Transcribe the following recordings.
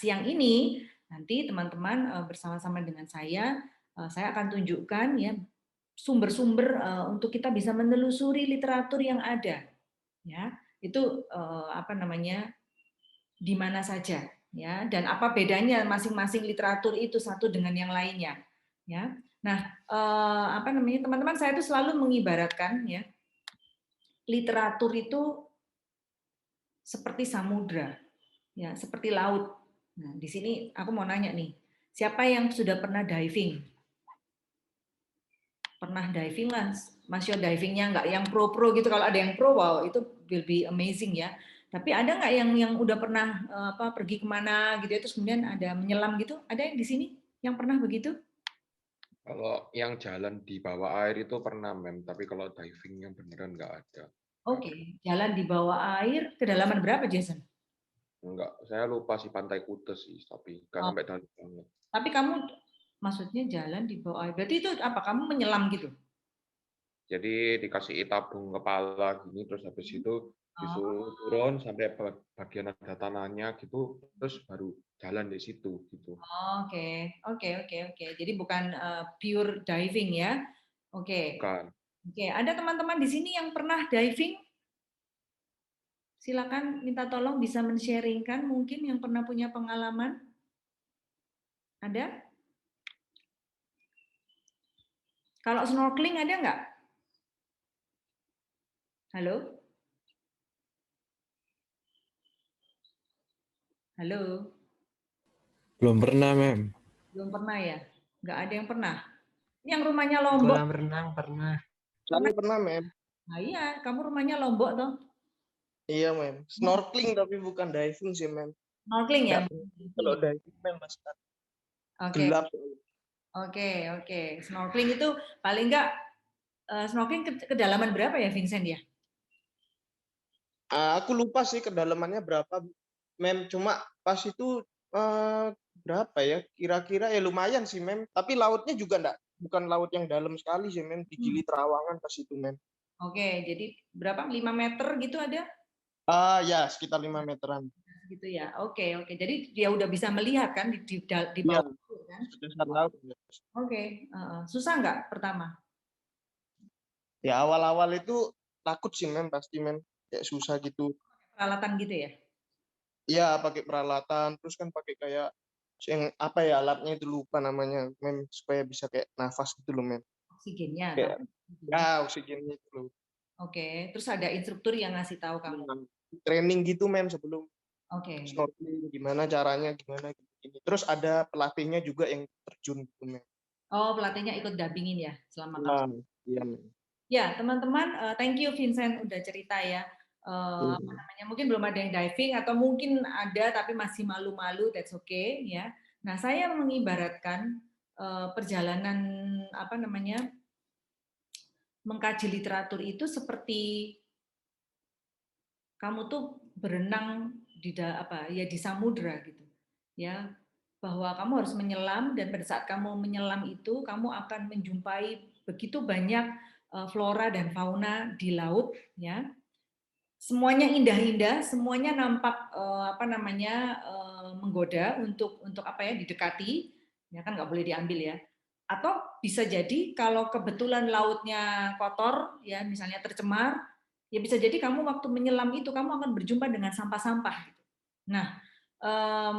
siang ini nanti teman-teman bersama-sama dengan saya akan tunjukkan ya sumber-sumber untuk kita bisa menelusuri literatur yang ada, ya itu apa namanya di mana saja, ya dan apa bedanya masing-masing literatur itu satu dengan yang lainnya, ya. Nah, apa namanya teman-teman saya itu selalu mengibaratkan ya literatur itu seperti samudra, ya seperti laut. Nah, di sini aku mau nanya nih, siapa yang sudah pernah diving? Pernah diving mas? Masih divingnya nggak yang pro-pro gitu. Kalau ada yang pro, wow itu will be amazing ya. Tapi ada nggak yang udah pernah apa pergi kemana gitu ya, terus kemudian ada menyelam gitu? Ada yang di sini yang pernah begitu? Kalau yang jalan di bawah air itu pernah, Mem. Tapi kalau diving yang beneran nggak ada. Oke, jalan di bawah air, kedalaman berapa Jason? Enggak, saya lupa sih Pantai Kuta sih, tapi nggak Oh, sampai dalam banget. tapi kamu maksudnya jalan di bawah air, berarti itu apa? Kamu menyelam gitu? Jadi dikasih tabung kepala gini, terus habis itu Oh, disuruh turun sampai bagian ada tanahnya gitu, terus baru jalan di situ gitu. oke, oke, oke, oke. Jadi bukan pure diving ya? Oke, Bukan. oke. Ada teman-teman di sini yang pernah diving? Silakan minta tolong bisa men-sharingkan mungkin yang pernah punya pengalaman. Ada? Kalau snorkeling ada nggak? Halo? Halo? Belum pernah, Mem. Belum pernah ya? Nggak ada yang pernah? Ini yang rumahnya Lombok, Kolam renang pernah. pernah? Saya pernah, Mem. Nah iya, kamu rumahnya Lombok toh? Iya, Mem. Snorkeling tapi bukan diving sih, Mem. Snorkeling ya? Nggak pernah. Kalau diving, Mem, Mas, Oke, gelap. oke, oke. Snorkeling itu paling nggak snorkeling kedalaman berapa ya Vincent ya? Aku lupa sih kedalamannya berapa, Mem. Cuma pas itu berapa ya? Kira-kira ya lumayan sih, Mem. Tapi lautnya juga bukan laut yang dalam sekali sih, Mem. Di Hmm. Gili Trawangan pas itu, Mem. Oke, jadi berapa? 5 meter gitu ada? Ya, sekitar 5 meteran. Gitu ya. Oke, oke. Jadi dia udah bisa melihat kan di Iya, bawah itu kan? dasar laut. Oke, susah nggak pertama? Ya, awal-awal itu takut sih, Mem. Pasti, Mem. Kayak susah gitu. Peralatan gitu ya? Iya, pakai peralatan, terus kan pakai kayak yang apa ya alatnya itu lupa namanya, Mem, supaya bisa kayak nafas gitu loh, Mem. Oksigennya atau Kayak oksigennya. ya oksigennya itu loh. Oke, terus ada instruktur yang ngasih tahu kamu. Nah, training gitu, Mem, sebelum Oke. snorkeling gimana caranya gimana gitu. Terus ada pelatihnya juga yang terjun gitu, Mem. Oh, pelatihnya ikut dampingin ya selama kamu. Nah, iya, Mem. Ya, teman-teman, thank you Vincent udah cerita ya. Iya. Apa namanya? Mungkin belum ada yang diving atau mungkin ada tapi masih malu-malu, that's okay ya. Nah, saya mengibaratkan perjalanan apa namanya? Mengkaji literatur itu seperti kamu tuh berenang di samudra gitu. Ya, bahwa kamu harus menyelam dan pada saat kamu menyelam itu kamu akan menjumpai begitu banyak flora dan fauna di laut ya. Semuanya indah-indah, semuanya nampak menggoda untuk apa ya didekati, ya kan nggak boleh diambil ya. Atau bisa jadi kalau kebetulan lautnya kotor ya misalnya tercemar, ya bisa jadi kamu waktu menyelam itu kamu akan berjumpa dengan sampah-sampah gitu. Nah,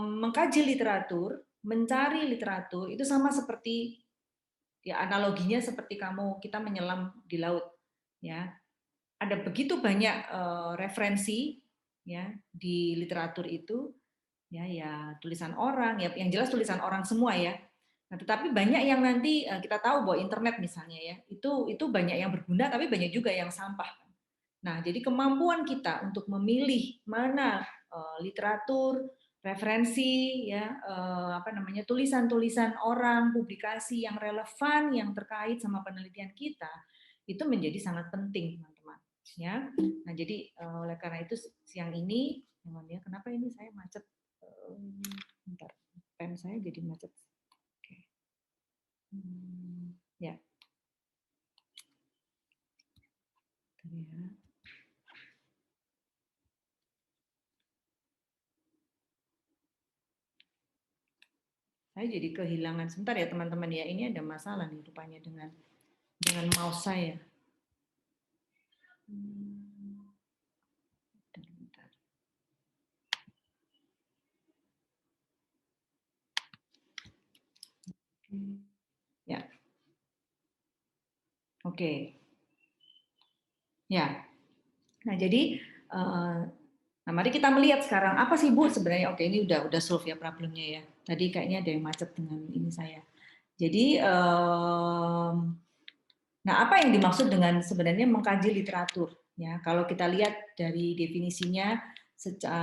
mengkaji literatur, mencari literatur itu sama seperti ya analoginya seperti kita menyelam di laut ya. Ada begitu banyak referensi ya di literatur itu ya tulisan orang ya yang jelas tulisan orang semua ya. Nah, tetapi banyak yang nanti kita tahu bahwa internet misalnya ya itu banyak yang berguna tapi banyak juga yang sampah. Nah, jadi kemampuan kita untuk memilih mana literatur, referensi, ya tulisan-tulisan orang, publikasi yang relevan, yang terkait sama penelitian kita, itu menjadi sangat penting, teman-teman. Ya, nah jadi oleh karena itu siang ini, kenapa ini saya macet? Bentar, pen saya jadi macet. Oke. Ya. Ya. Saya jadi kehilangan sebentar ya teman-teman ya. Ini ada masalah nih rupanya dengan mouse saya. Bentar. Ya. Oke. Ya. Nah, jadi nah mari kita melihat sekarang apa sih Bu sebenarnya. Oke, ini udah solve ya problemnya ya. Tadi kayaknya ada yang macet dengan ini saya. Jadi nah apa yang dimaksud dengan sebenarnya mengkaji literatur ya. Kalau kita lihat dari definisinya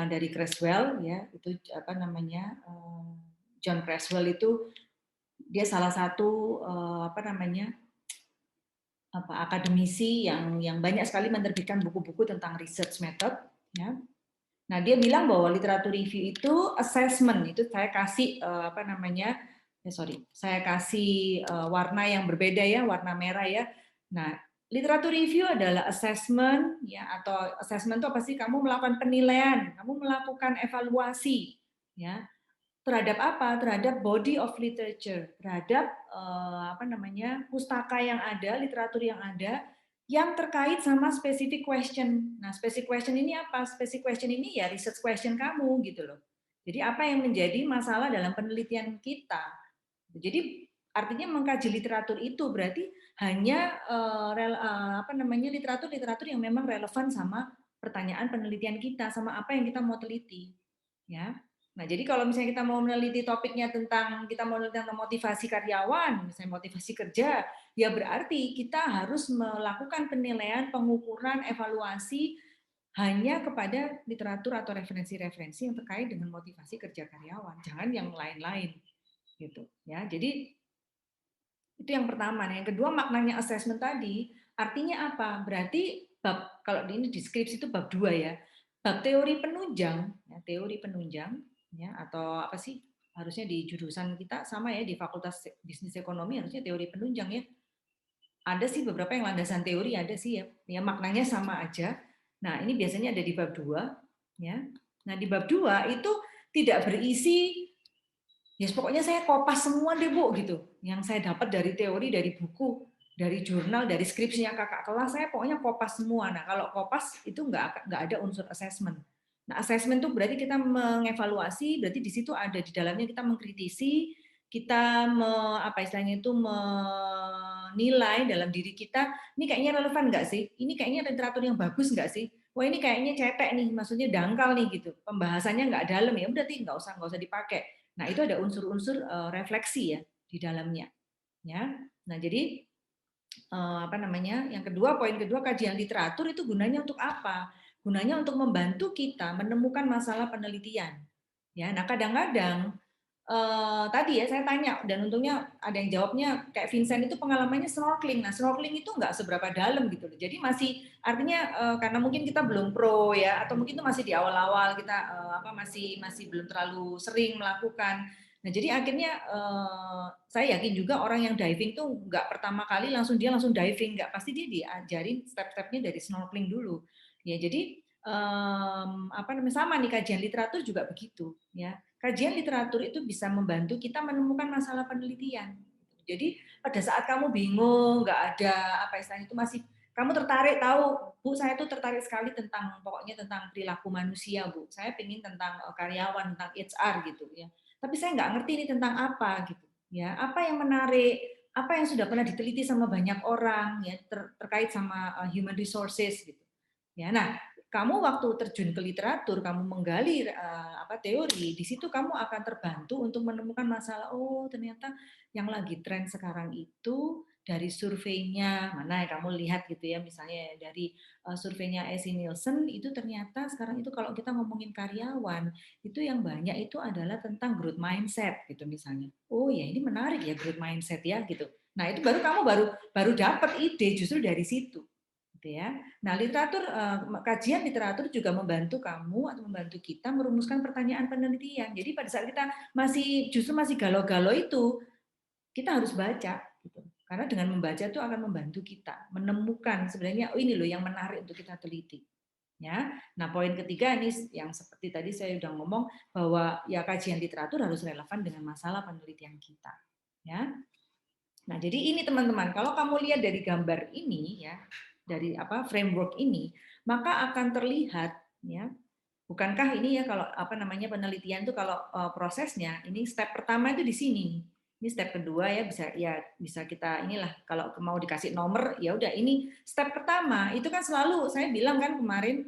dari Creswell ya, itu apa namanya John Creswell itu dia salah satu apa namanya akademisi yang banyak sekali menerbitkan buku-buku tentang research method ya. Nah, dia bilang bahwa literatur review itu assessment, itu saya kasih apa namanya? Saya kasih warna yang berbeda ya, warna merah ya. Nah, literatur review adalah assessment ya, atau assessment itu apa sih? Kamu melakukan penilaian, kamu melakukan evaluasi ya. Terhadap apa? Terhadap body of literature, terhadap apa namanya? Pustaka yang ada, literatur yang ada yang terkait sama specific question. Nah, specific question ini apa? Specific question ini ya research question kamu gitu loh. Jadi apa yang menjadi masalah dalam penelitian kita? Jadi artinya mengkaji literatur itu berarti hanya apa namanya literatur yang memang relevan sama pertanyaan penelitian kita, sama apa yang kita mau teliti, ya. Nah, jadi kalau misalnya kita mau meneliti topiknya tentang motivasi karyawan, misalnya motivasi kerja, ya berarti kita harus melakukan penilaian, pengukuran, evaluasi hanya kepada literatur atau referensi-referensi yang terkait dengan motivasi kerja karyawan, jangan yang lain-lain, gitu. Ya, jadi itu yang pertama. Nah, yang kedua maknanya assessment tadi, artinya apa? Berarti bab kalau ini deskripsi itu bab 2 ya. Bab teori penunjang, ya atau apa sih? Harusnya di jurusan kita sama ya di Fakultas Bisnis Ekonomi harusnya teori penunjang ya. Ada sih beberapa yang landasan teori ada sih ya. Ya maknanya sama aja. Nah, ini biasanya ada di bab 2 ya. Nah, di bab 2 itu tidak berisi ya pokoknya saya kopas semua deh Bu gitu. Yang saya dapat dari teori, dari buku, dari jurnal, dari skripsinya kakak kelas saya pokoknya kopas semua. Nah, kalau kopas itu nggak ada unsur assessment. Nah, assessment itu berarti kita mengevaluasi, berarti di situ ada di dalamnya kita mengkritisi, kita apa istilahnya itu menilai dalam diri kita, ini kayaknya relevan nggak sih? Ini kayaknya literatur yang bagus nggak sih? Wah ini kayaknya cetek nih, maksudnya dangkal nih gitu. Pembahasannya nggak dalam ya, berarti nggak usah dipakai. Nah, itu ada unsur-unsur refleksi ya di dalamnya. Ya. Nah, jadi apa namanya? Yang kedua, poin kedua, kajian literatur itu gunanya untuk apa? Gunanya untuk membantu kita menemukan masalah penelitian. Ya, nah kadang-kadang tadi ya saya tanya dan untungnya ada yang jawabnya kayak Vincent itu pengalamannya snorkeling. Nah, snorkeling itu nggak seberapa dalam gitu loh. Jadi masih artinya karena mungkin kita belum pro ya atau mungkin itu masih di awal-awal kita masih belum terlalu sering melakukan. Nah, jadi akhirnya saya yakin juga orang yang diving tuh nggak pertama kali langsung diving, nggak, pasti dia diajarin step-stepnya dari snorkeling dulu. Ya, jadi apa namanya sama nih kajian literatur juga begitu ya. Kajian literatur itu bisa membantu kita menemukan masalah penelitian. Jadi pada saat kamu bingung, nggak ada apa istilahnya itu masih kamu tertarik tahu, Bu, saya tuh tertarik sekali tentang pokoknya tentang perilaku manusia, Bu. Saya pengen tentang karyawan, tentang HR gitu ya. Tapi saya nggak ngerti ini tentang apa gitu. Ya, apa yang menarik, apa yang sudah pernah diteliti sama banyak orang ya terkait sama human resources gitu. Ya, nah kamu waktu terjun ke literatur, kamu menggali teori, di situ kamu akan terbantu untuk menemukan masalah. Oh, ternyata yang lagi tren sekarang itu dari surveinya mana ya kamu lihat gitu ya, misalnya dari surveinya AC Nielsen itu ternyata sekarang itu kalau kita ngomongin karyawan itu yang banyak itu adalah tentang growth mindset gitu misalnya. Oh ya ini menarik ya growth mindset ya gitu. Nah itu baru kamu baru dapat ide justru dari situ. Gitu ya. Nah, kajian literatur juga membantu kamu atau membantu kita merumuskan pertanyaan penelitian. Jadi pada saat kita justru masih galau-galau itu, kita harus baca gitu. Karena dengan membaca itu akan membantu kita menemukan sebenarnya ini loh yang menarik untuk kita teliti. Ya, nah poin ketiga ini yang seperti tadi saya sudah ngomong bahwa ya kajian literatur harus relevan dengan masalah penelitian kita. Ya, nah jadi ini teman-teman, kalau kamu lihat dari gambar ini ya, dari framework ini, maka akan terlihat ya, bukankah ini ya kalau penelitian itu kalau prosesnya ini step pertama itu di sini. Ini step kedua ya bisa kita inilah kalau mau dikasih nomor ya udah ini step pertama itu kan selalu saya bilang kan kemarin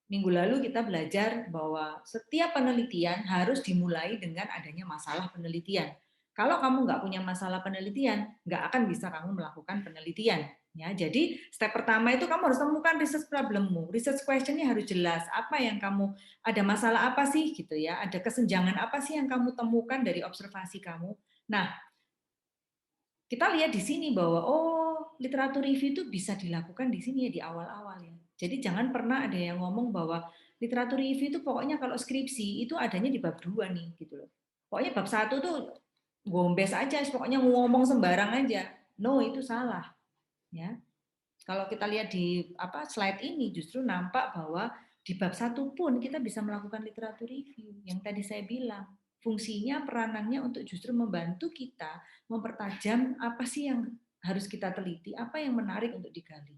minggu lalu kita belajar bahwa setiap penelitian harus dimulai dengan adanya masalah penelitian. Kalau kamu nggak punya masalah penelitian, nggak akan bisa kamu melakukan penelitian. Ya, jadi step pertama itu kamu harus temukan research problemmu. Research questionnya harus jelas. Apa yang kamu ada masalah apa sih gitu ya? Ada kesenjangan apa sih yang kamu temukan dari observasi kamu? Nah, kita lihat di sini bahwa literatur review itu bisa dilakukan di sini ya di awal-awal ya. Jadi jangan pernah ada yang ngomong bahwa literatur review itu pokoknya kalau skripsi itu adanya di bab 2 nih gitu loh. Pokoknya bab 1 tuh gombes aja, pokoknya ngomong sembarang aja. No, itu salah. Ya. Kalau kita lihat di slide ini justru nampak bahwa di bab 1 pun kita bisa melakukan literatur review. Yang tadi saya bilang, fungsinya peranannya untuk justru membantu kita mempertajam apa sih yang harus kita teliti, apa yang menarik untuk digali.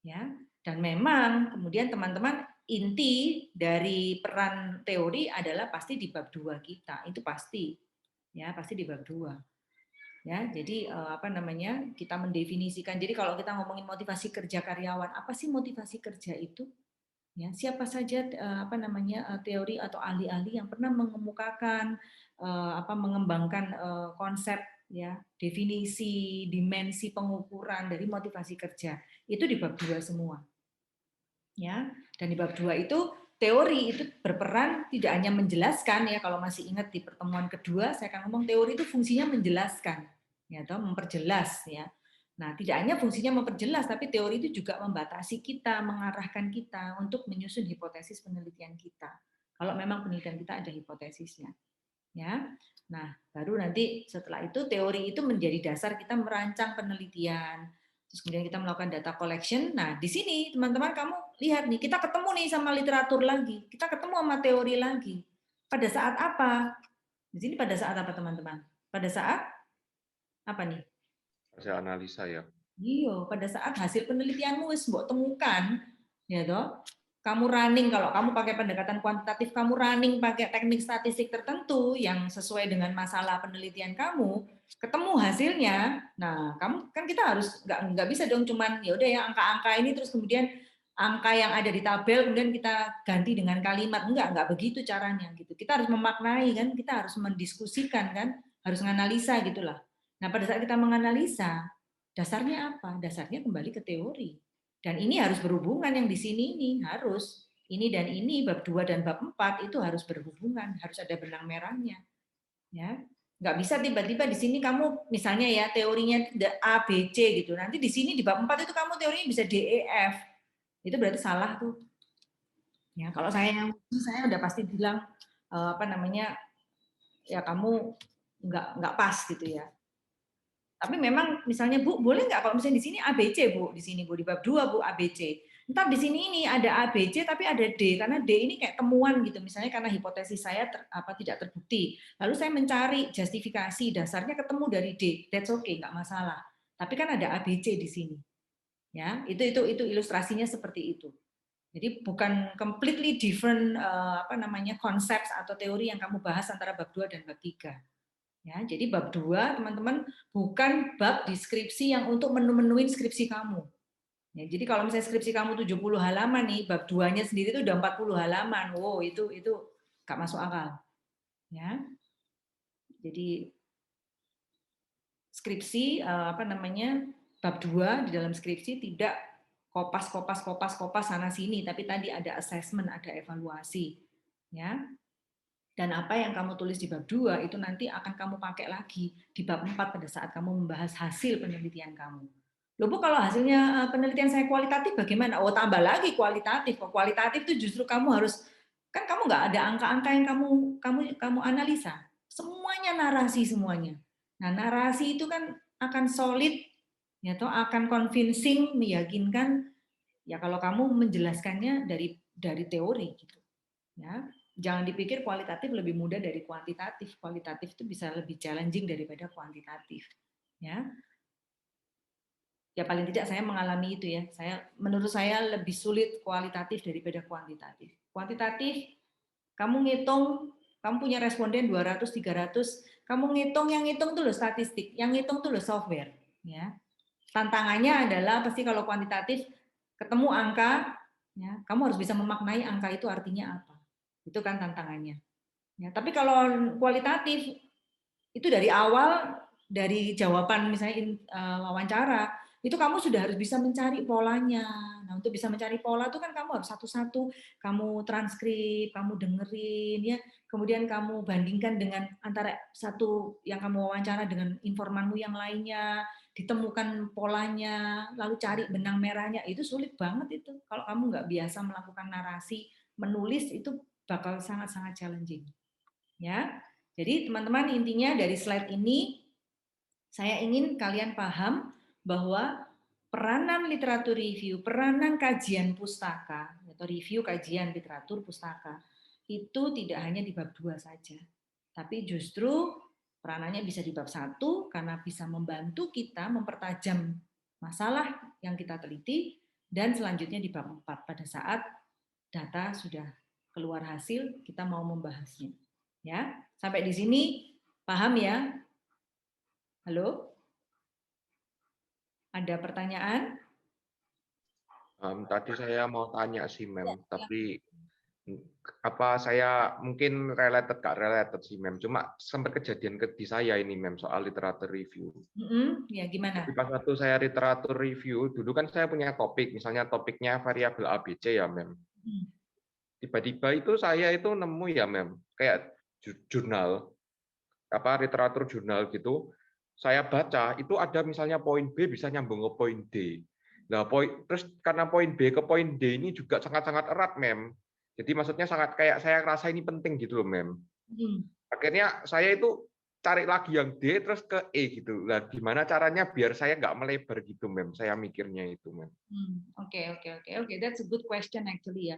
Ya. Dan memang kemudian teman-teman inti dari peran teori adalah pasti di bab 2 kita. Itu pasti. Ya, pasti di bab 2. Ya, jadi kita mendefinisikan. Jadi kalau kita ngomongin motivasi kerja karyawan, apa sih motivasi kerja itu? Ya, siapa saja teori atau ahli-ahli yang pernah mengemukakan mengembangkan konsep ya, definisi, dimensi pengukuran dari motivasi kerja. Itu di bab 2 semua. Ya, dan di bab 2 itu teori itu berperan tidak hanya menjelaskan ya, kalau masih ingat di pertemuan kedua saya akan ngomong teori itu fungsinya menjelaskan ya atau memperjelas ya. Nah, tidak hanya fungsinya memperjelas tapi teori itu juga membatasi kita, mengarahkan kita untuk menyusun hipotesis penelitian kita. Kalau memang penelitian kita ada hipotesisnya. Ya. Nah, baru nanti setelah itu teori itu menjadi dasar kita merancang penelitian. Terus kemudian kita melakukan data collection. Nah, di sini teman-teman kamu lihat nih, kita ketemu nih sama literatur lagi. Kita ketemu sama teori lagi. Pada saat apa? Di sini pada saat apa teman-teman? Pada saat apa nih? Hasil analisa ya. Iya, pada saat hasil penelitianmu wis mbok temukan, ya toh. Kamu running, kalau kamu pakai pendekatan kuantitatif, kamu running pakai teknik statistik tertentu yang sesuai dengan masalah penelitian kamu, ketemu hasilnya. Nah, kamu kan kita harus nggak bisa dong cuman ya udah ya angka-angka ini terus kemudian angka yang ada di tabel kemudian kita ganti dengan kalimat. Enggak begitu caranya gitu. Kita harus memaknai kan, kita harus mendiskusikan kan, harus menganalisa gitulah. Nah, pada saat kita menganalisa, dasarnya apa? Dasarnya kembali ke teori. Dan ini harus berhubungan yang di sini ini harus ini dan ini bab 2 dan bab 4 itu harus berhubungan, harus ada benang merahnya. Ya. Nggak bisa tiba-tiba di sini kamu misalnya ya teorinya A B C gitu. Nanti di sini di bab 4 itu kamu teorinya bisa D E F. Itu berarti salah tuh. Ya, kalau saya udah pasti bilang ya kamu nggak pas gitu ya. Tapi memang misalnya Bu, boleh nggak kalau misalnya di sini ABC Bu, di sini Bu di bab 2 Bu ABC. Entar di sini ini ada ABC tapi ada D karena D ini kayak temuan gitu. Misalnya karena hipotesis saya tidak terbukti. Lalu saya mencari justifikasi dasarnya ketemu dari D. That's okay, nggak masalah. Tapi kan ada ABC di sini. Ya, itu ilustrasinya seperti itu. Jadi bukan completely different konsep atau teori yang kamu bahas antara bab 2 dan bab 3. Ya, jadi bab 2 teman-teman bukan bab deskripsi yang untuk menu-menuin skripsi kamu. Ya, jadi kalau misalnya skripsi kamu 70 halaman nih, bab 2-nya sendiri itu udah 40 halaman. Wow, itu nggak masuk akal. Ya. Jadi skripsi bab 2 di dalam skripsi tidak kopas sana sini, tapi tadi ada assessment, ada evaluasi. Ya. Dan apa yang kamu tulis di bab 2 itu nanti akan kamu pakai lagi di bab 4 pada saat kamu membahas hasil penelitian kamu. Loh Bu, kalau hasilnya penelitian saya kualitatif bagaimana? Oh, tambah lagi kualitatif. Kok kualitatif itu justru kamu harus, kan kamu nggak ada angka-angka yang kamu analisa. Semuanya narasi semuanya. Nah, narasi itu kan akan solid, ya toh akan convincing, meyakinkan. Ya kalau kamu menjelaskannya dari dari teori gitu. Ya, jangan dipikir kualitatif lebih mudah dari kuantitatif. Kualitatif itu bisa lebih challenging daripada kuantitatif. Ya, ya paling tidak saya mengalami itu ya. Menurut saya lebih sulit kualitatif daripada kuantitatif. Kuantitatif, kamu ngitung, kamu punya responden 200, 300, kamu ngitung, yang ngitung tuh loh statistik, yang ngitung tuh loh software. Ya, tantangannya adalah pasti kalau kuantitatif ketemu angka, ya, kamu harus bisa memaknai angka itu artinya apa. Itu kan tantangannya. Ya, tapi kalau kualitatif itu dari awal, dari jawaban misalnya wawancara, itu kamu sudah harus bisa mencari polanya. Nah, untuk bisa mencari pola itu kan kamu harus satu-satu, kamu transkrip, kamu dengerin, ya, kemudian kamu bandingkan dengan antara satu yang kamu wawancara dengan informanmu yang lainnya, ditemukan polanya, lalu cari benang merahnya. Itu sulit banget itu. Kalau kamu nggak biasa melakukan narasi, menulis itu bakal sangat-sangat challenging. Ya, jadi teman-teman intinya dari slide ini saya ingin kalian paham bahwa peranan literatur review, peranan kajian pustaka atau review kajian literatur pustaka itu tidak hanya di bab 2 saja, tapi justru peranannya bisa di bab 1 karena bisa membantu kita mempertajam masalah yang kita teliti, dan selanjutnya di bab 4 pada saat data sudah keluar hasil kita mau membahasnya. Ya, sampai di sini paham ya? Halo? Ada pertanyaan? Tadi saya mau tanya sih, Mem, tapi apa saya mungkin related gak related sih, Mem. Cuma sempat kejadian di saya ini, Mem, soal literatur review. Ya gimana? Jadi pas waktu saya literatur review, dulu kan saya punya topik, misalnya topiknya variabel ABC ya, Mem. Tiba-tiba itu saya itu nemu ya, Mem, kayak jurnal, apa literatur jurnal gitu. Saya baca itu ada misalnya poin B bisa nyambung ke poin D. Nah, terus karena poin B ke poin D ini juga sangat-sangat erat, Mem. Jadi maksudnya sangat kayak saya rasa ini penting gitu loh, Mem. Akhirnya saya itu cari lagi yang D terus ke E gitu. Nah, gimana caranya biar saya nggak melebar gitu, Mem. Saya mikirnya itu, Mem. Oke. That's a good question actually ya.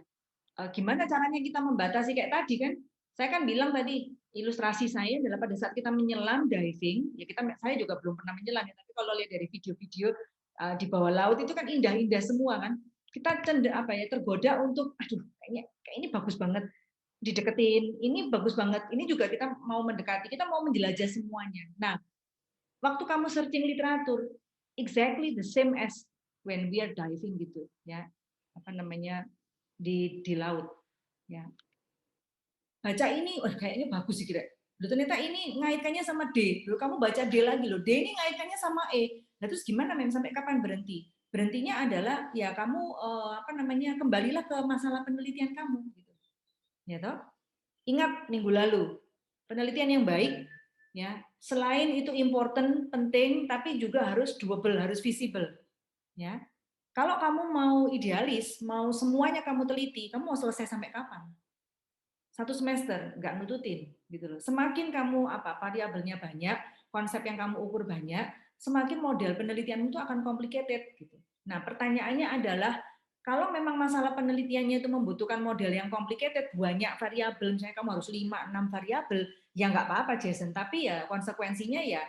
Gimana caranya kita membatasi kayak tadi kan? Saya kan bilang tadi ilustrasi saya adalah pada saat kita menyelam diving, ya saya juga belum pernah menyelam ya, tapi kalau lihat dari video-video di bawah laut itu kan indah-indah semua kan. Kita tergoda untuk aduh kayaknya ini bagus banget dideketin, ini bagus banget, ini juga kita mau mendekati, kita mau menjelajah semuanya. Nah, waktu kamu searching literatur, exactly the same as when we are diving gitu ya, di laut ya. Baca ini, kayaknya bagus sih kira. Loh, ternyata ini ngaitkannya sama D. Loh, kamu baca D lagi loh. D ini ngaitkannya sama E. Nah, terus gimana, Mem? Sampai kapan berhenti? Berhentinya adalah ya kamu kembalilah ke masalah penelitian kamu gitu. Ya toh? Ingat minggu lalu, penelitian yang baik ya, selain itu important, penting, tapi juga harus doable, harus visible. Ya. Kalau kamu mau idealis, mau semuanya kamu teliti, kamu mau selesai sampai kapan? 1 semester, nggak nututin, gitu loh. Semakin kamu variabelnya banyak, konsep yang kamu ukur banyak, semakin model penelitian itu akan complicated, gitu. Nah, pertanyaannya adalah kalau memang masalah penelitiannya itu membutuhkan model yang complicated, banyak variabel, misalnya kamu harus 5-6 variabel, ya nggak apa-apa, Jason. Tapi ya konsekuensinya ya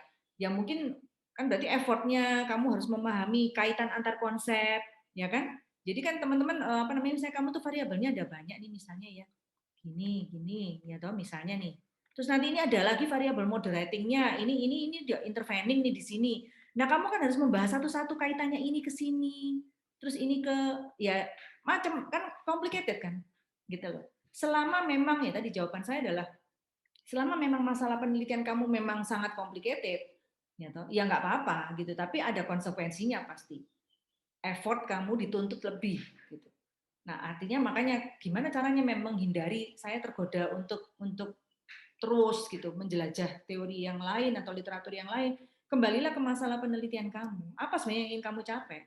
mungkin kan berarti effortnya kamu harus memahami kaitan antar konsep, ya kan? Jadi kan teman-teman misalnya kamu tuh variabelnya ada banyak nih misalnya ya. Gini, ya toh misalnya nih. Terus nanti ini ada lagi variabel moderatingnya, ini intervening nih di sini. Nah, kamu kan harus membahas satu-satu kaitannya ini ke sini, terus ini ke ya macam kan complicated kan, gitu loh. Selama memang ya tadi jawaban saya adalah selama memang masalah penelitian kamu memang sangat complicated, ya toh, ya nggak apa-apa gitu. Tapi ada konsekuensinya pasti. Effort kamu dituntut lebih gitu. Nah, artinya makanya gimana caranya memang menghindari saya tergoda untuk terus gitu menjelajah teori yang lain atau literatur yang lain. Kembalilah ke masalah penelitian kamu. Apa sebenarnya yang ingin kamu capai?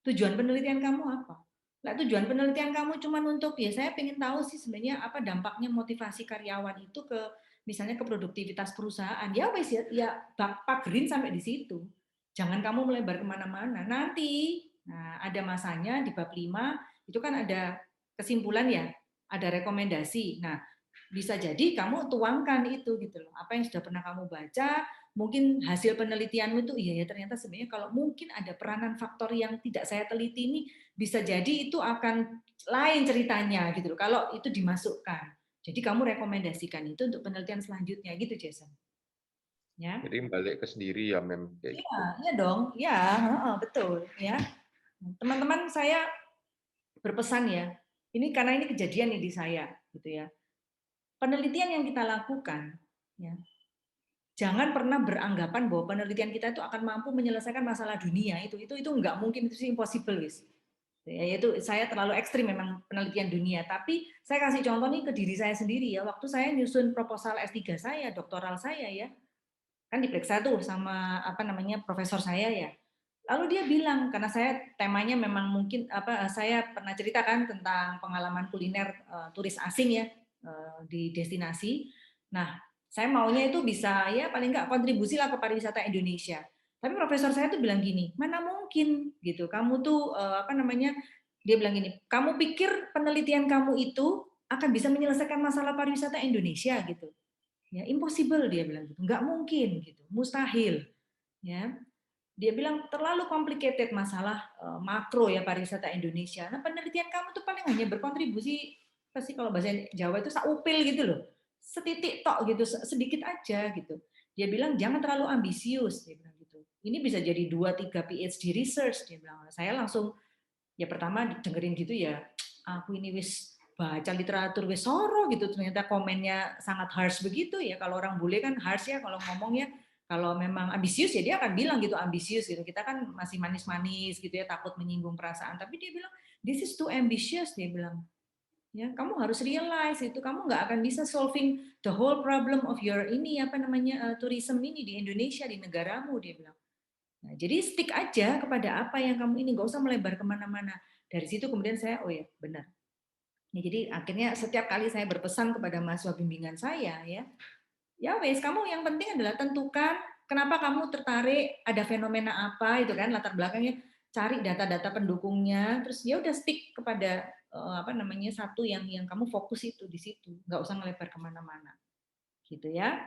Tujuan penelitian kamu apa? Nah, tujuan penelitian kamu cuma untuk ya saya ingin tahu sih sebenarnya apa dampaknya motivasi karyawan itu ke misalnya ke produktivitas perusahaan. Ya wes ya pagerin sampai di situ. Jangan kamu melebar kemana-mana. Nanti ada masanya di bab 5 itu kan ada kesimpulan ya, ada rekomendasi. Nah, bisa jadi kamu tuangkan itu gitu loh. Apa yang sudah pernah kamu baca, mungkin hasil penelitianmu itu iya ya ternyata sebenarnya kalau mungkin ada peranan faktor yang tidak saya teliti ini bisa jadi itu akan lain ceritanya gitu loh. Kalau itu dimasukkan. Jadi kamu rekomendasikan itu untuk penelitian selanjutnya gitu, Jason. Ya. Jadi balik ke sendiri ya, Mem. Kayak gitu. Iya dong. Ya, betul ya. Teman-teman saya berpesan ya. Ini karena ini kejadian nih di saya gitu ya. Penelitian yang kita lakukan ya, jangan pernah beranggapan bahwa penelitian kita itu akan mampu menyelesaikan masalah dunia itu nggak mungkin, itu impossible wis. Ya, itu saya terlalu ekstrim memang penelitian dunia, tapi saya kasih contoh nih ke diri saya sendiri ya. Waktu saya nyusun proposal S3 saya, doktoral saya ya, kan diperiksa tuh sama profesor saya ya. Lalu dia bilang, karena saya temanya memang mungkin saya pernah ceritakan tentang pengalaman kuliner turis asing ya di destinasi. Nah, saya maunya itu bisa ya paling nggak kontribusi lah ke pariwisata Indonesia. Tapi profesor saya tuh bilang gini, mana mungkin gitu. Kamu tuh dia bilang gini, kamu pikir penelitian kamu itu akan bisa menyelesaikan masalah pariwisata Indonesia gitu. Ya, impossible dia bilang gitu. Nggak mungkin gitu, mustahil. Ya. Dia bilang terlalu complicated masalah makro ya pariwisata Indonesia. Nah, penelitian kamu tuh paling hanya berkontribusi pasti kalau bahasa Jawa itu saupil gitu loh. Setitik tok gitu, sedikit aja gitu. Dia bilang jangan terlalu ambisius, dia bilang gitu. Ini bisa jadi 2-3 PhD research, dia bilang. Saya langsung ya pertama dengerin gitu ya, aku ini wis baca literatur wis soro gitu, ternyata komennya sangat harsh begitu ya. Kalau orang bule kan harsh ya kalau ngomong ya. Kalau memang ambisius ya dia akan bilang gitu ambisius gitu. Kita kan masih manis-manis gitu ya, takut menyinggung perasaan. Tapi dia bilang this is too ambitious, dia bilang. Ya, kamu harus realize itu kamu nggak akan bisa solving the whole problem of your tourism ini di Indonesia, di negaramu, dia bilang. Nah, jadi stick aja kepada apa yang kamu ini, nggak usah melebar kemana-mana. Dari situ kemudian saya, oh ya benar. Ya, jadi akhirnya setiap kali saya berpesan kepada mahasiswa bimbingan saya ya wes kamu yang penting adalah tentukan kenapa kamu tertarik, ada fenomena apa itu kan latar belakangnya, cari data-data pendukungnya, terus ya udah stick kepada satu yang kamu fokus itu di situ, nggak usah melebar kemana-mana, gitu ya.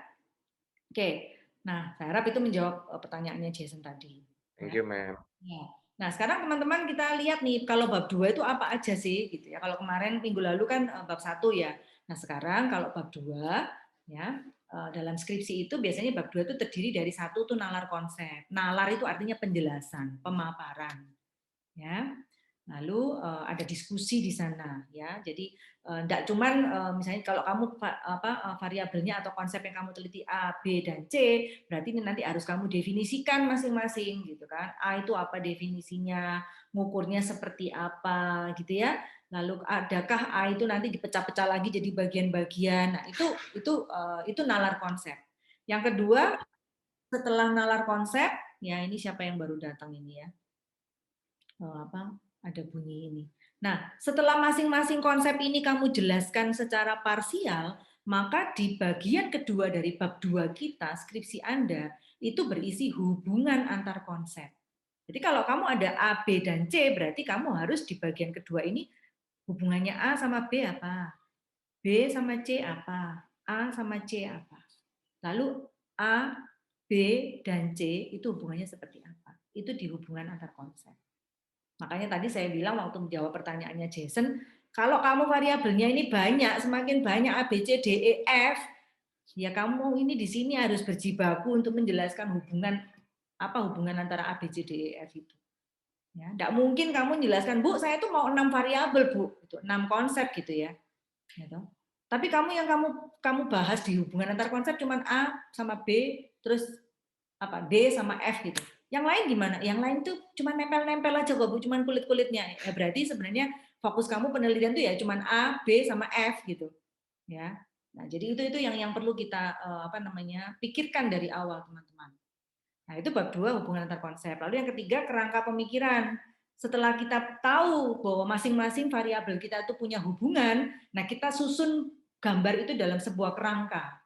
Oke, nah saya harap itu menjawab pertanyaannya Jason tadi. Thank you, Mem. Ya. Nah, sekarang teman-teman kita lihat nih kalau bab 2 itu apa aja sih gitu ya. Kalau kemarin minggu lalu kan bab 1 ya. Nah, sekarang kalau bab 2 ya dalam skripsi itu biasanya bab 2 itu terdiri dari 1 tuh nalar konsep. Nalar itu artinya penjelasan, pemaparan. Ya. Lalu ada diskusi di sana ya. Jadi enggak cuman misalnya kalau kamu variabelnya atau konsep yang kamu teliti A, B dan C, berarti ini nanti harus kamu definisikan masing-masing gitu kan. A itu apa definisinya, ngukurnya seperti apa gitu ya. Lalu adakah A itu nanti dipecah-pecah lagi jadi bagian-bagian. Nah, itu nalar konsep. Yang kedua, setelah nalar konsep, ya ini siapa yang baru datang ini ya. Ada bunyi ini. Nah, setelah masing-masing konsep ini kamu jelaskan secara parsial, maka di bagian kedua dari bab 2 kita, skripsi Anda, itu berisi hubungan antar konsep. Jadi kalau kamu ada A, B, dan C, berarti kamu harus di bagian kedua ini hubungannya A sama B apa? B sama C apa? A sama C apa? Lalu A, B, dan C itu hubungannya seperti apa? Itu di hubungan antar konsep. Makanya tadi saya bilang waktu menjawab pertanyaannya Jason, kalau kamu variabelnya ini banyak, semakin banyak A, B, C, D, E, F, ya kamu ini di sini harus berjibaku untuk menjelaskan hubungan antara A, B, C, D, E, F itu. Ya, enggak mungkin kamu menjelaskan, Bu, saya tuh mau 6 variabel, Bu, itu 6 konsep gitu ya. Gitu. Tapi kamu yang kamu bahas di hubungan antar konsep cuma A sama B, terus D sama F gitu. Yang lain gimana? Yang lain tuh cuma nempel-nempel aja kok, Bu, cuma kulit-kulitnya. Ya berarti sebenarnya fokus kamu penelitian tuh ya cuma A, B sama F gitu. Ya. Nah, jadi itu yang perlu kita pikirkan dari awal, teman-teman. Nah, itu bab 2 hubungan antar konsep. Lalu yang ketiga kerangka pemikiran. Setelah kita tahu bahwa masing-masing variabel kita itu punya hubungan, nah kita susun gambar itu dalam sebuah kerangka.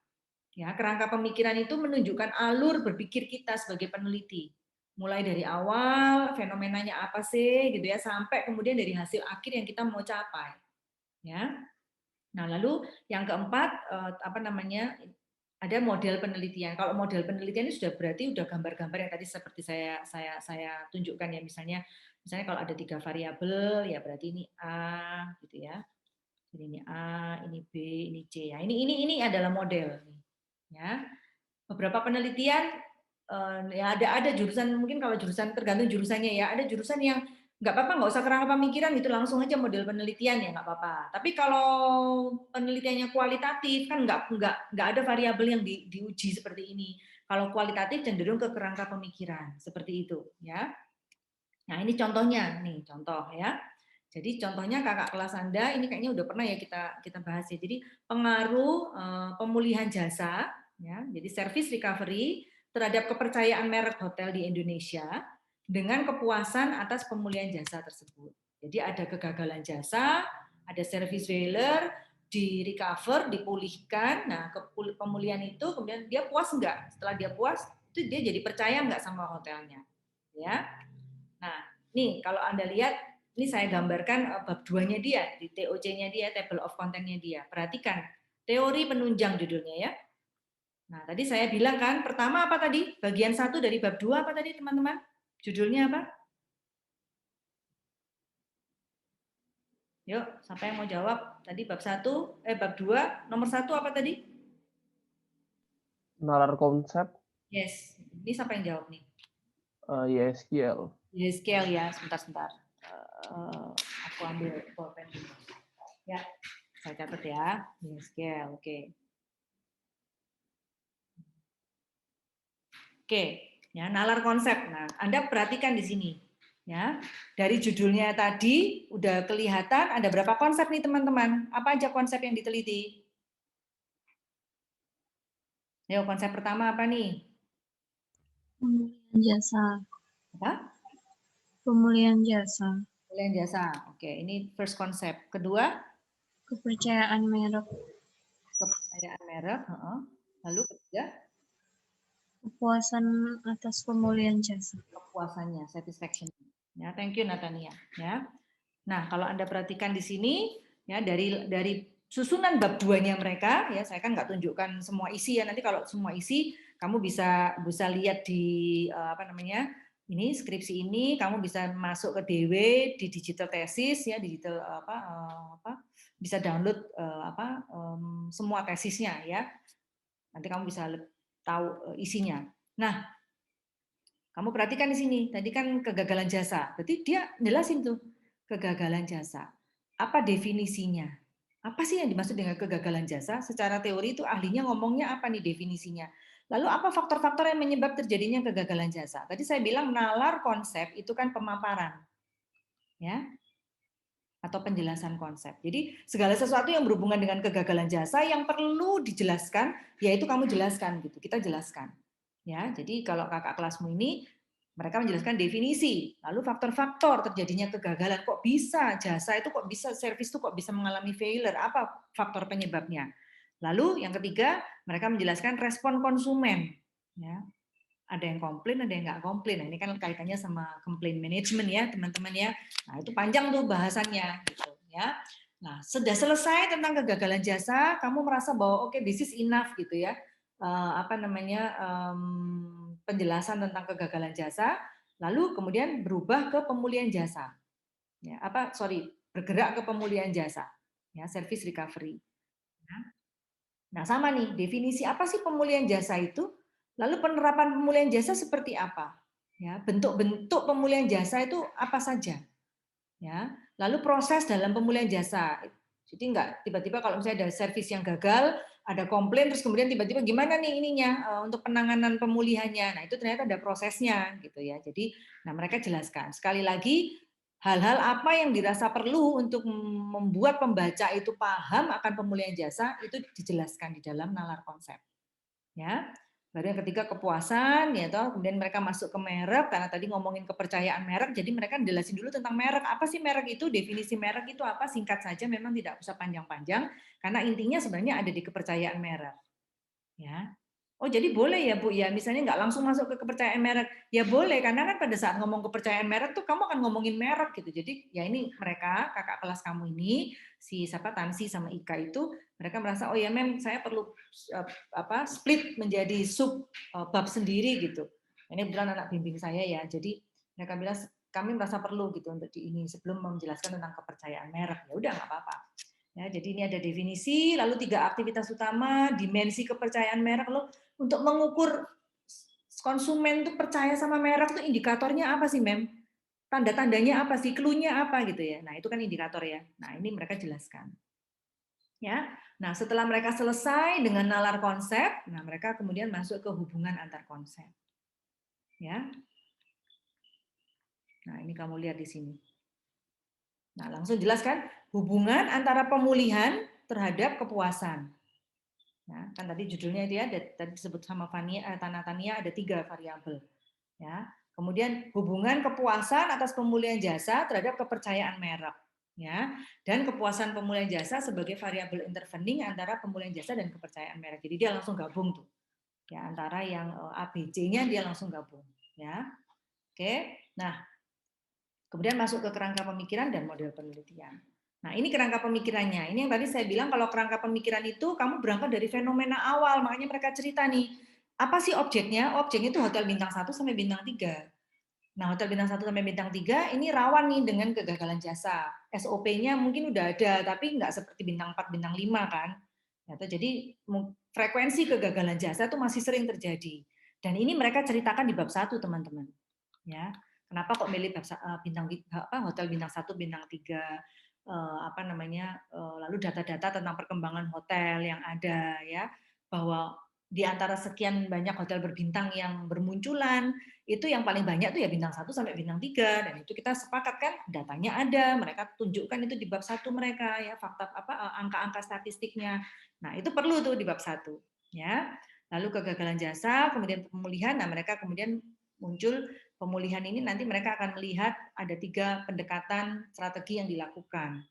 Ya, kerangka pemikiran itu menunjukkan alur berpikir kita sebagai peneliti. Mulai dari awal, fenomenanya apa sih, gitu ya, sampai kemudian dari hasil akhir yang kita mau capai. Ya. Nah, lalu yang keempat apa namanya? Ada model penelitian. Kalau model penelitian ini sudah berarti udah gambar-gambar yang tadi seperti saya tunjukkan ya, misalnya kalau ada 3 variabel ya berarti ini A gitu ya. Jadi ini A, ini B, ini C. Ya, ini adalah model ya. Beberapa penelitian ya ada jurusan, mungkin kalau jurusan tergantung jurusannya ya, ada jurusan yang nggak apa-apa, nggak usah kerangka pemikiran gitu, langsung aja model penelitian ya nggak apa-apa. Tapi kalau penelitiannya kualitatif kan nggak ada variabel yang diuji seperti ini. Kalau kualitatif cenderung ke kerangka pemikiran seperti itu ya. Nah ini contohnya nih, contoh ya. Jadi contohnya kakak kelas Anda ini kayaknya udah pernah ya kita bahas ya. Jadi pengaruh pemulihan jasa ya. Jadi service recovery terhadap kepercayaan merek hotel di Indonesia dengan kepuasan atas pemulihan jasa tersebut. Jadi ada kegagalan jasa, ada service failure, di recover, dipulihkan. Nah, pemulihan itu kemudian dia puas enggak? Setelah dia puas, itu dia jadi percaya enggak sama hotelnya. Ya. Nah, nih kalau Anda lihat, ini saya gambarkan bab 2-nya dia, di TOC-nya dia, table of content-nya dia. Perhatikan, teori penunjang judulnya ya. Nah, tadi saya bilang kan, pertama apa tadi? Bagian 1 dari bab 2 apa tadi, teman-teman? Judulnya apa? Yuk, siapa yang mau jawab? Tadi bab 1, bab 2, nomor 1 apa tadi? Nalar konsep. Yes, ini siapa yang jawab nih? YSQL. YSQL ya, sebentar. Aku ambil pulpen dulu. Ya, saya catat ya. YSQL, oke. Oke, ya nalar konsep. Nah, Anda perhatikan di sini, ya. Dari judulnya tadi udah kelihatan ada berapa konsep nih teman-teman? Apa aja konsep yang diteliti? Ayo, konsep pertama apa nih? Pemulihan jasa. Apa? Pemulihan jasa. Pemulihan jasa. Oke, ini first konsep. Kedua? Kepercayaan merek. Kepercayaan merek. Lalu ketiga? Kepuasan atas pemulihan jasa. Kepuasannya, satisfaction. Ya, thank you Natania. Ya. Nah, kalau Anda perhatikan di sini, ya dari susunan bab 2-nya mereka, ya saya kan nggak tunjukkan semua isi ya. Nanti kalau semua isi, kamu bisa lihat di apa namanya ini skripsi ini, kamu bisa masuk ke DW di digital tesis ya, digital bisa download semua tesisnya ya. Nanti kamu bisa tahu isinya. Nah, kamu perhatikan di sini, tadi kan kegagalan jasa. Berarti dia jelasin tuh kegagalan jasa. Apa definisinya? Apa sih yang dimaksud dengan kegagalan jasa? Secara teori itu ahlinya ngomongnya apa nih definisinya? Lalu apa faktor-faktor yang menyebab terjadinya kegagalan jasa? Tadi saya bilang nalar konsep itu kan pemaparan. Ya. Atau penjelasan konsep. Jadi segala sesuatu yang berhubungan dengan kegagalan jasa yang perlu dijelaskan, yaitu kamu jelaskan gitu. Kita jelaskan. Ya, jadi kalau kakak kelasmu ini mereka menjelaskan definisi, lalu faktor-faktor terjadinya kegagalan, kok bisa jasa itu kok bisa, servis itu kok bisa mengalami failure, apa faktor penyebabnya. Lalu yang ketiga, mereka menjelaskan respon konsumen. Ya. Ada yang komplain, ada yang nggak komplain. Nah, ini kan kaitannya sama complaint management ya, teman-teman ya. Nah, itu panjang tuh bahasannya gitu ya. Nah, sudah selesai tentang kegagalan jasa, kamu merasa bahwa oke, this is enough gitu ya. Penjelasan tentang kegagalan jasa, lalu kemudian berubah ke pemulihan jasa. Ya, bergerak ke pemulihan jasa. Ya, service recovery. Nah, sama nih, definisi apa sih pemulihan jasa itu? Lalu penerapan pemulihan jasa seperti apa? Ya, bentuk-bentuk pemulihan jasa itu apa saja? Ya, lalu proses dalam pemulihan jasa. Jadi enggak tiba-tiba kalau misalnya ada servis yang gagal, ada komplain terus kemudian tiba-tiba gimana nih ininya untuk penanganan pemulihannya. Nah, itu ternyata ada prosesnya gitu ya. Jadi, nah mereka jelaskan. Sekali lagi hal-hal apa yang dirasa perlu untuk membuat pembaca itu paham akan pemulihan jasa itu dijelaskan di dalam nalar konsep. Ya. Baru yang ketiga kepuasan, ya toh. Kemudian mereka masuk ke merek karena tadi ngomongin kepercayaan merek, jadi mereka jelasin dulu tentang merek. Apa sih merek itu? Definisi merek itu apa? Singkat saja, memang tidak usah panjang-panjang, karena intinya sebenarnya ada di kepercayaan merek. Ya. Oh, jadi boleh ya Bu ya, misalnya nggak langsung masuk ke kepercayaan merek. Ya boleh, karena kan pada saat ngomong kepercayaan merek tuh kamu akan ngomongin merek gitu. Jadi ya ini mereka, kakak kelas kamu ini, si siapa Tansi sama Ika itu, mereka merasa oh ya Mem, saya perlu split menjadi sub bab sendiri gitu. Ini beneran anak bimbing saya ya. Jadi mereka bilang kami merasa perlu gitu untuk di ini sebelum menjelaskan tentang kepercayaan merek. Ya udah nggak apa-apa. Ya, jadi ini ada definisi, lalu 3 aktivitas utama, dimensi kepercayaan merek, lalu untuk mengukur konsumen itu percaya sama merek itu indikatornya apa sih, Mem? Tanda-tandanya apa sih? Clue-nya apa gitu ya. Nah, itu kan indikator ya. Nah, ini mereka jelaskan. Ya. Nah, setelah mereka selesai dengan nalar konsep, nah mereka kemudian masuk ke hubungan antar konsep. Ya. Nah, ini kamu lihat di sini. Nah, langsung jelaskan hubungan antara pemulihan terhadap kepuasan. Ya, kan tadi judulnya dia tadi disebut sama Tania ada 3 variabel. Ya, kemudian hubungan kepuasan atas pemulihan jasa terhadap kepercayaan merek. Ya, dan kepuasan pemulihan jasa sebagai variabel intervening antara pemulihan jasa dan kepercayaan merek. Jadi dia langsung gabung tuh. Ya, antara yang ABC-nya dia langsung gabung. Ya, oke. Nah, kemudian masuk ke kerangka pemikiran dan model penelitian. Nah, ini kerangka pemikirannya. Ini yang tadi saya bilang kalau kerangka pemikiran itu kamu berangkat dari fenomena awal. Makanya mereka cerita nih, apa sih objeknya? Objeknya itu hotel bintang 1 sampai bintang 3. Nah, hotel bintang 1 sampai bintang 3 ini rawan nih dengan kegagalan jasa. SOP-nya mungkin udah ada, tapi nggak seperti bintang 4, bintang 5 kan. Jadi frekuensi kegagalan jasa itu masih sering terjadi. Dan ini mereka ceritakan di bab 1, teman-teman. Ya. Kenapa kok milih bintang hotel bintang 1, bintang 3, lalu data-data tentang perkembangan hotel yang ada ya, bahwa di antara sekian banyak hotel berbintang yang bermunculan, itu yang paling banyak tuh ya bintang 1 sampai bintang 3, dan itu kita sepakat kan datanya ada, mereka tunjukkan itu di bab 1 mereka ya, fakta angka-angka statistiknya. Nah, itu perlu tuh di bab 1 ya. Lalu kegagalan jasa, kemudian pemulihan, nah mereka kemudian muncul pemulihan ini nanti mereka akan melihat ada 3 pendekatan strategi yang dilakukan.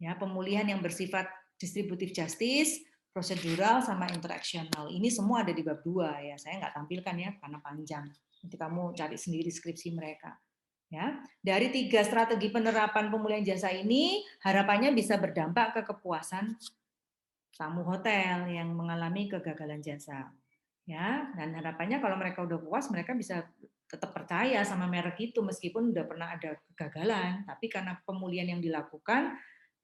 Ya, pemulihan yang bersifat distributive justice, prosedural sama interactional. Ini semua ada di bab 2 ya. Saya nggak tampilkan ya karena panjang. Nanti kamu cari sendiri skripsi mereka. Ya, dari 3 strategi penerapan pemulihan jasa ini harapannya bisa berdampak ke kepuasan tamu hotel yang mengalami kegagalan jasa. Ya, dan harapannya kalau mereka udah puas, mereka bisa tetap percaya sama merek itu meskipun udah pernah ada kegagalan, tapi karena pemulihan yang dilakukan,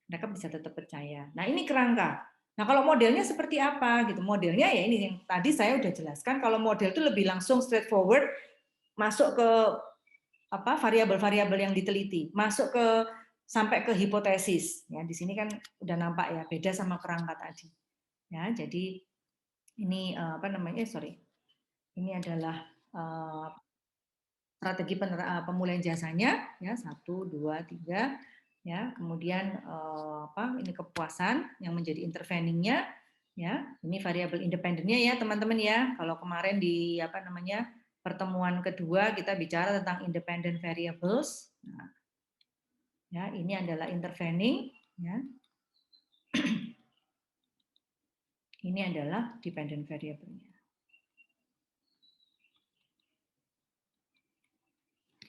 mereka bisa tetap percaya. Nah, ini kerangka. Nah, kalau modelnya seperti apa gitu? Modelnya ya ini yang tadi saya udah jelaskan, kalau model itu lebih langsung straightforward, masuk ke variabel-variabel yang diteliti, masuk ke sampai ke hipotesis. Ya, di sini kan udah nampak ya, beda sama kerangka tadi. Ya, jadi ini ini adalah strategi pemulihan jasanya ya 1, 2, 3 ya, kemudian ini kepuasan yang menjadi interveningnya ya, ini variabel independennya ya teman-teman ya. Kalau kemarin di pertemuan kedua kita bicara tentang independent variables. Nah, ya, ini adalah intervening ya. Ini adalah dependent variable-nya.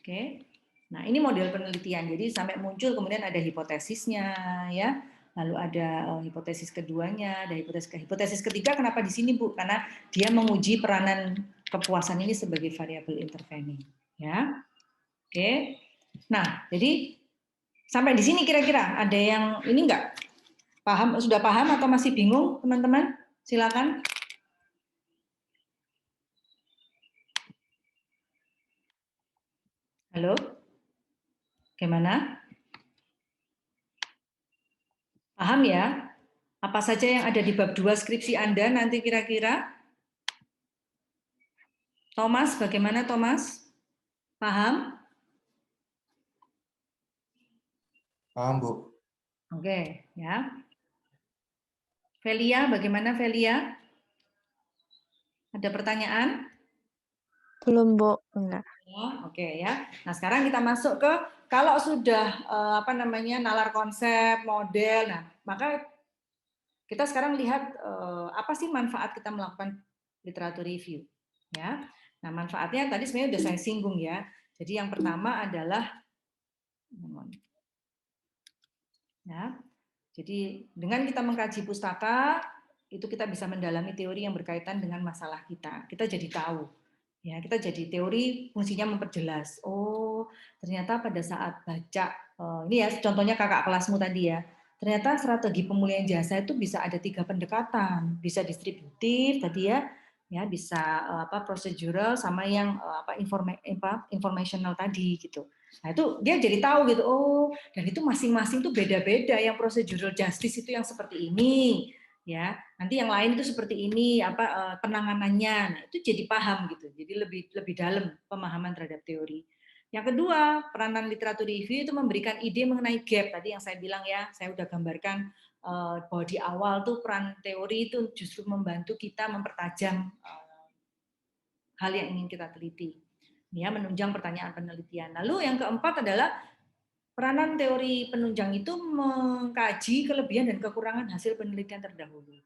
Oke. Nah, ini model penelitian. Jadi sampai muncul kemudian ada hipotesisnya ya. Lalu ada hipotesis keduanya, ada hipotesis ketiga kenapa di sini, Bu? Karena dia menguji peranan kepuasan ini sebagai variabel intervening, ya. Oke. Nah, jadi sampai di sini kira-kira ada yang ini enggak? Paham, sudah paham atau masih bingung, teman-teman? Silakan. Halo? Gimana? Paham ya? Apa saja yang ada di bab 2 skripsi Anda nanti kira-kira? Thomas, bagaimana Thomas? Paham? Paham, Bu. Oke, ya. Velia, bagaimana Velia? Ada pertanyaan? Belum, Bu. Enggak. Oke ya. Nah, sekarang kita masuk ke kalau sudah nalar konsep, model. Nah, maka kita sekarang lihat apa sih manfaat kita melakukan literatur review. Ya, nah manfaatnya tadi sebenarnya sudah saya singgung ya. Jadi yang pertama adalah ya, jadi dengan kita mengkaji pustaka itu kita bisa mendalami teori yang berkaitan dengan masalah kita. Kita jadi tahu. Ya, kita jadi teori fungsinya memperjelas. Oh, ternyata pada saat baca ini ya contohnya kakak kelasmu tadi ya. Ternyata strategi pemulihan jasa itu bisa ada 3 pendekatan, bisa distributif tadi ya bisa procedural sama yang informational tadi gitu. Nah, itu dia jadi tahu gitu. Oh, dan itu masing-masing tuh beda-beda. Yang procedural justice itu yang seperti ini, ya. Nanti yang lain itu seperti ini, penanganannya. Nah, itu jadi paham gitu. Jadi lebih dalam pemahaman terhadap teori. Yang kedua, peranan literatur review itu memberikan ide mengenai gap tadi yang saya bilang ya. Saya udah gambarkan bahwa di awal tuh peran teori itu justru membantu kita mempertajam hal yang ingin kita teliti. Ya, menunjang pertanyaan penelitian. Lalu yang keempat adalah peranan teori penunjang itu mengkaji kelebihan dan kekurangan hasil penelitian terdahulu.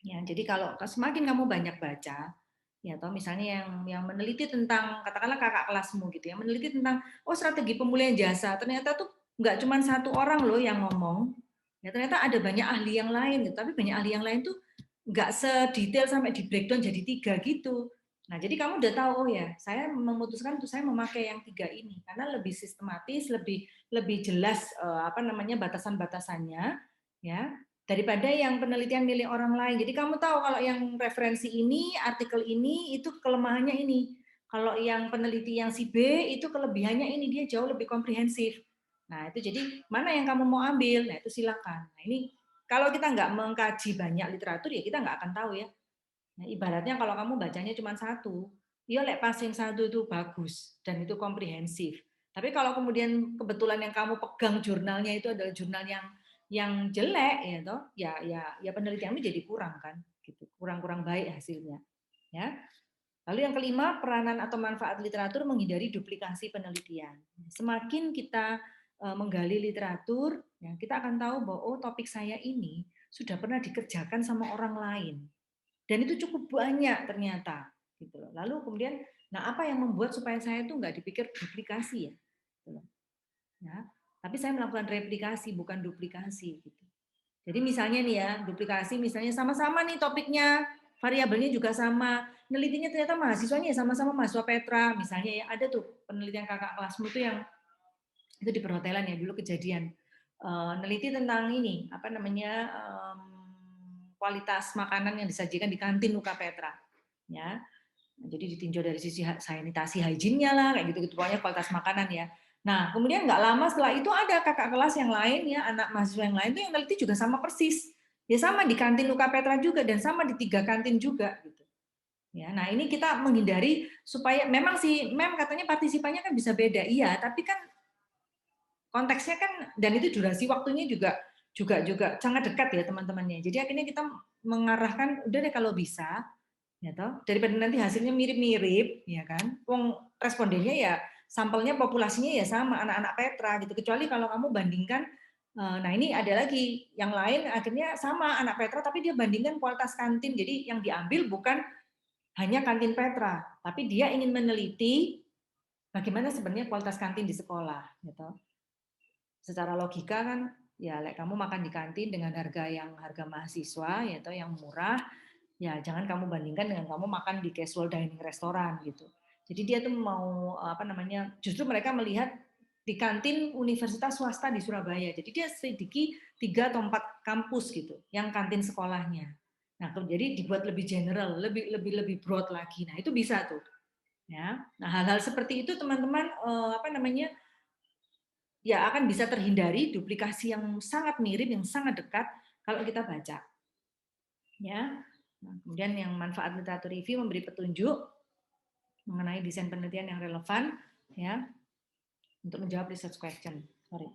Ya, jadi kalau semakin kamu banyak baca, ya atau misalnya yang meneliti tentang katakanlah kakak kelasmu gitu ya, meneliti tentang strategi pemulihan jasa, ternyata tuh nggak cuma satu orang loh yang ngomong, ya ternyata ada banyak ahli yang lain, gitu. Tapi banyak ahli yang lain tuh nggak sedetail sampai di breakdown jadi 3 gitu. Nah, jadi kamu udah tahu, oh ya, saya memutuskan untuk saya memakai yang 3 ini karena lebih sistematis, lebih jelas batasan-batasannya, ya, daripada yang penelitian milik orang lain. Jadi kamu tahu kalau yang referensi ini, artikel ini itu kelemahannya ini. Kalau yang peneliti yang si B itu kelebihannya ini, dia jauh lebih komprehensif. Nah, itu jadi mana yang kamu mau ambil? Nah, itu silakan. Nah, ini kalau kita nggak mengkaji banyak literatur ya kita nggak akan tahu ya. Nah, ibaratnya kalau kamu bacanya cuma satu, ya lek pas yang satu itu bagus dan itu komprehensif. Tapi kalau kemudian kebetulan yang kamu pegang jurnalnya itu adalah jurnal yang jelek ya toh, ya penelitianmu jadi kurang kan, gitu. Kurang baik hasilnya. Ya. Lalu yang kelima, peranan atau manfaat literatur menghindari duplikasi penelitian. Semakin kita menggali literatur, ya, kita akan tahu bahwa topik saya ini sudah pernah dikerjakan sama orang lain. Dan itu cukup banyak ternyata. Gitu loh. Lalu kemudian, nah apa yang membuat supaya saya itu nggak dipikir duplikasi ya? Gitu loh. Ya, tapi saya melakukan replikasi bukan duplikasi. Gitu. Jadi misalnya nih ya, duplikasi misalnya sama-sama nih topiknya, variabelnya juga sama, penelitinya ternyata mahasiswanya sama-sama mahasiswa Petra, misalnya ya ada tuh penelitian kakak kelasmu tuh yang itu di perhotelan ya dulu kejadian, neliti tentang ini kualitas makanan yang disajikan di kantin UK Petra, ya. Jadi ditinjau dari sisi sanitasi hygiene-nya lah, kayak gitu-gitu pokoknya kualitas makanan ya. Nah, kemudian nggak lama setelah itu ada kakak kelas yang lain ya, anak mahasiswa yang lain tuh yang neliti juga sama persis. Ya sama di kantin UK Petra juga dan sama di 3 kantin juga gitu. Ya, nah ini kita menghindari supaya memang si mem katanya partisipannya kan bisa beda. Iya, tapi kan konteksnya kan dan itu durasi waktunya juga sangat dekat ya teman-temannya. Jadi akhirnya kita mengarahkan udah deh kalau bisa ya toh daripada nanti hasilnya mirip-mirip ya kan. Wong respondennya ya sampelnya populasinya ya sama anak-anak Petra gitu. Kecuali kalau kamu bandingkan nah ini ada lagi yang lain akhirnya sama anak Petra tapi dia bandingkan kualitas kantin. Jadi yang diambil bukan hanya kantin Petra, tapi dia ingin meneliti bagaimana sebenarnya kualitas kantin di sekolah gitu. Secara logika kan ya kamu makan di kantin dengan harga mahasiswa ya atau yang murah ya jangan kamu bandingkan dengan kamu makan di casual dining restoran gitu. Jadi dia tuh mau justru mereka melihat di kantin universitas swasta di Surabaya. Jadi dia sedikit 3 atau 4 kampus gitu yang kantin sekolahnya. Nah, jadi dibuat lebih general, lebih broad lagi. Nah, itu bisa tuh. Ya. Nah, hal-hal seperti itu teman-teman ya akan bisa terhindari duplikasi yang sangat mirip, yang sangat dekat kalau kita baca. Ya. Nah, kemudian yang manfaat literatur review memberi petunjuk mengenai desain penelitian yang relevan ya untuk menjawab research question. Sorry.